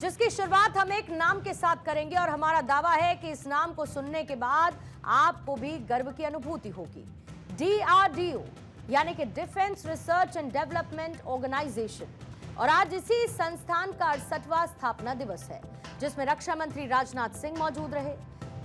जिसकी शुरुआत हम एक नाम के साथ करेंगे और हमारा दावा है कि इस नाम को सुनने के बाद आपको भी गर्व की अनुभूति होगी। DRDO यानी कि defence research and development organisation. और आज इसी संस्थान का 68वां स्थापना दिवस है, जिसमें रक्षा मंत्री राजनाथ सिंह मौजूद रहे।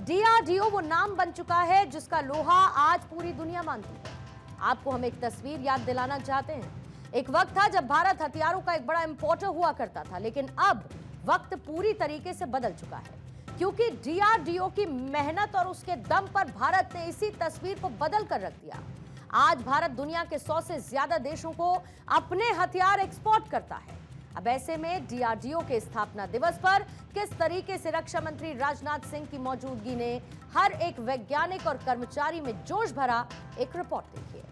DRDO वो नाम बन चुका है जिसका लोहा आज पूरी दुनिया मानती है। आपको हम एक तस्वीर याद दिलाना चाहते हैं। एक वक्त था जब भारत हथियारों का एक बड़ा इंपोर्टर हुआ करता था, लेकिन अब वक्त पूरी तरीके से बदल चुका है, क्योंकि DRDO की मेहनत और उसके दम पर भारत ने इसी तस्वीर को बदल कर रख दिया। आज भारत दुनिया के 100 से ज्यादा देशों को अपने हथियार एक्सपोर्ट करता है। अब ऐसे में DRDO के स्थापना दिवस पर किस तरीके से रक्षा मंत्री राजनाथ सिंह की मौजूदगी ने हर एक वैज्ञानिक और कर्मचारी में जोश भरा, एक रिपोर्ट देखिए।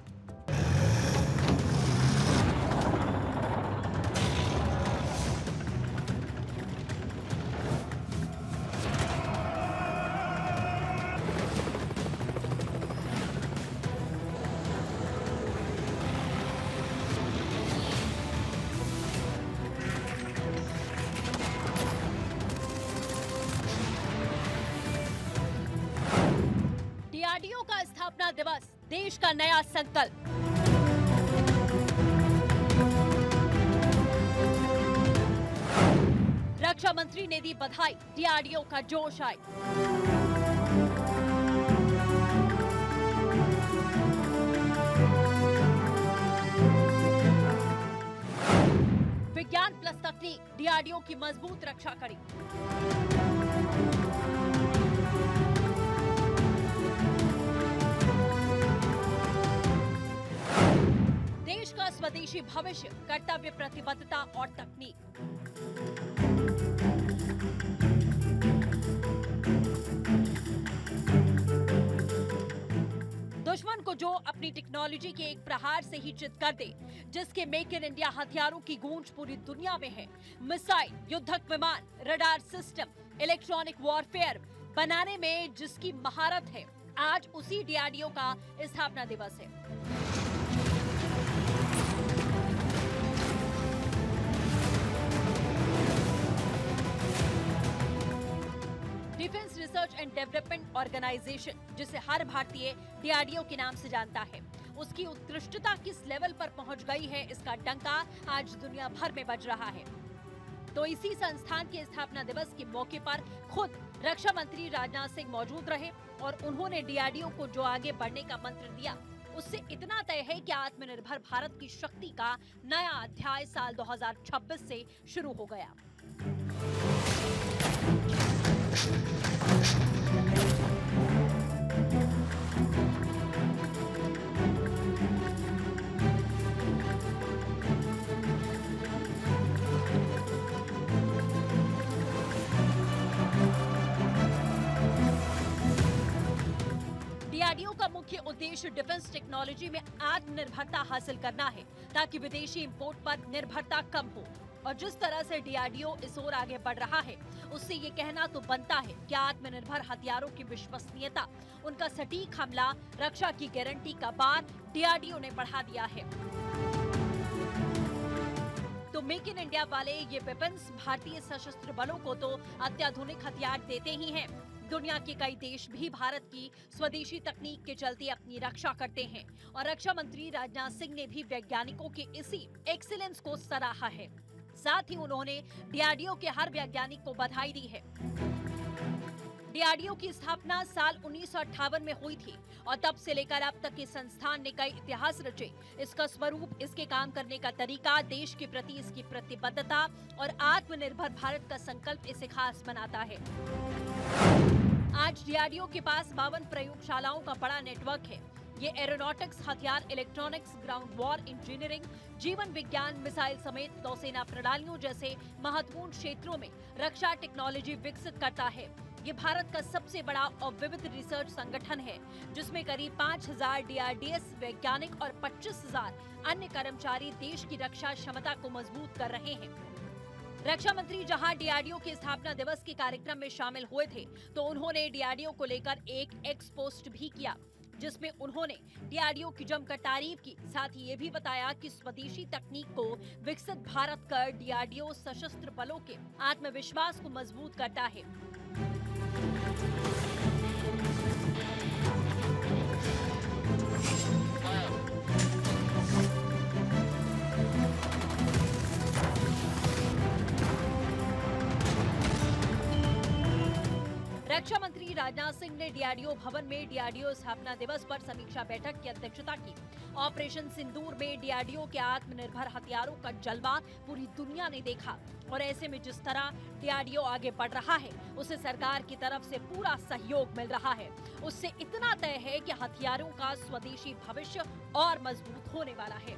DRDO का स्थापना दिवस, देश का नया संकल्प। रक्षा मंत्री ने दी बधाई, DRDO का जोश आए। विज्ञान प्लस तकनीक DRDO की मजबूत रक्षा करी। देश का स्वदेशी भविष्य, कर्तव्य प्रतिबद्धता और तकनीक। दुश्मन को जो अपनी टेक्नोलॉजी के एक प्रहार से ही चित कर दे, जिसके मेक इन इंडिया हथियारों की गूंज पूरी दुनिया में है। मिसाइल, युद्धक विमान, रडार सिस्टम, इलेक्ट्रॉनिक वॉरफेयर बनाने में जिसकी महारत है, आज उसी DRDO का स्थापना दिवस है। Defence research and development organisation, जिसे हर भारतीय DRDO के नाम से जानता है, उसकी उत्कृष्टता किस लेवल पर पहुंच गई है, इसका डंका आज दुनिया भर में बज रहा है। तो इसी संस्थान के स्थापना दिवस के मौके पर खुद रक्षा मंत्री राजनाथ सिंह मौजूद रहे और उन्होंने DRDO को जो आगे बढ़ने का मंत्र दिया, उससे इतना तय है कि आत्मनिर्भर भारत की शक्ति का नया अध्याय साल 2026 से शुरू हो गया। DRDO का मुख्य उद्देश्य डिफेंस टेक्नोलॉजी में आत्मनिर्भरता हासिल करना है, ताकि विदेशी इंपोर्ट पर निर्भरता कम हो। और जिस तरह से DRDO इस ओर आगे बढ़ रहा है, उससे ये कहना तो बनता है कि आत्मनिर्भर हथियारों की विश्वसनीयता, उनका सटीक हमला, रक्षा की गारंटी का बार DRDO ने बढ़ा दिया है। तो मेक इन इंडिया वाले ये वेपन्स भारतीय सशस्त्र बलों को तो अत्याधुनिक हथियार देते ही हैं, दुनिया के कई देश भी भारत की स्वदेशी तकनीक के चलते अपनी रक्षा करते हैं। और रक्षा मंत्री राजनाथ सिंह ने भी वैज्ञानिकों के इसी एक्सीलेंस को सराहा है। साथ ही उन्होंने DRDO के हर वैज्ञानिक को बधाई दी है। DRDO की स्थापना साल 1958 में हुई थी और तब से लेकर अब तक इस संस्थान ने कई इतिहास रचे। इसका स्वरूप, इसके काम करने का तरीका, देश के प्रति इसकी प्रतिबद्धता और आत्मनिर्भर भारत का संकल्प इसे खास बनाता है। आज DRDO के पास 52 प्रयोगशालाओं का बड़ा नेटवर्क है। ये एरोनॉटिक्स, हथियार, इलेक्ट्रॉनिक्स, ग्राउंड वॉर इंजीनियरिंग, जीवन विज्ञान, मिसाइल समेत नौसेना प्रणालियों जैसे महत्वपूर्ण क्षेत्रों में रक्षा टेक्नोलॉजी विकसित करता है। ये भारत का सबसे बड़ा और विविध रिसर्च संगठन है, जिसमें करीब 5000 DRDS वैज्ञानिक और 25,000 अन्य कर्मचारी देश की रक्षा क्षमता को मजबूत कर रहे हैं। रक्षा मंत्री जहां DRDO के स्थापना दिवस के कार्यक्रम में शामिल हुए थे, तो उन्होंने DRDO को लेकर एक एक्सपोस्ट भी किया, जिसमें उन्होंने डीआरडीओ की जमकर तारीफ की। साथ ही ये भी बताया कि स्वदेशी तकनीक को विकसित भारत कर डीआरडीओ सशस्त्र बलों के आत्मविश्वास को मजबूत करता है। रक्षा मंत्री राजनाथ सिंह ने डीआरडीओ भवन में डीआरडीओ स्थापना दिवस पर समीक्षा बैठक की अध्यक्षता की। ऑपरेशन सिंदूर में डीआरडीओ के आत्मनिर्भर हथियारों का जलवा पूरी दुनिया ने देखा और ऐसे में जिस तरह डीआरडीओ आगे बढ़ रहा है उसे सरकार की तरफ से पूरा सहयोग मिल रहा है। उससे इतना तय है कि हथियारों का स्वदेशी भविष्य और मजबूत होने वाला है।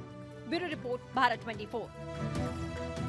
Bureau report, Bharat 24।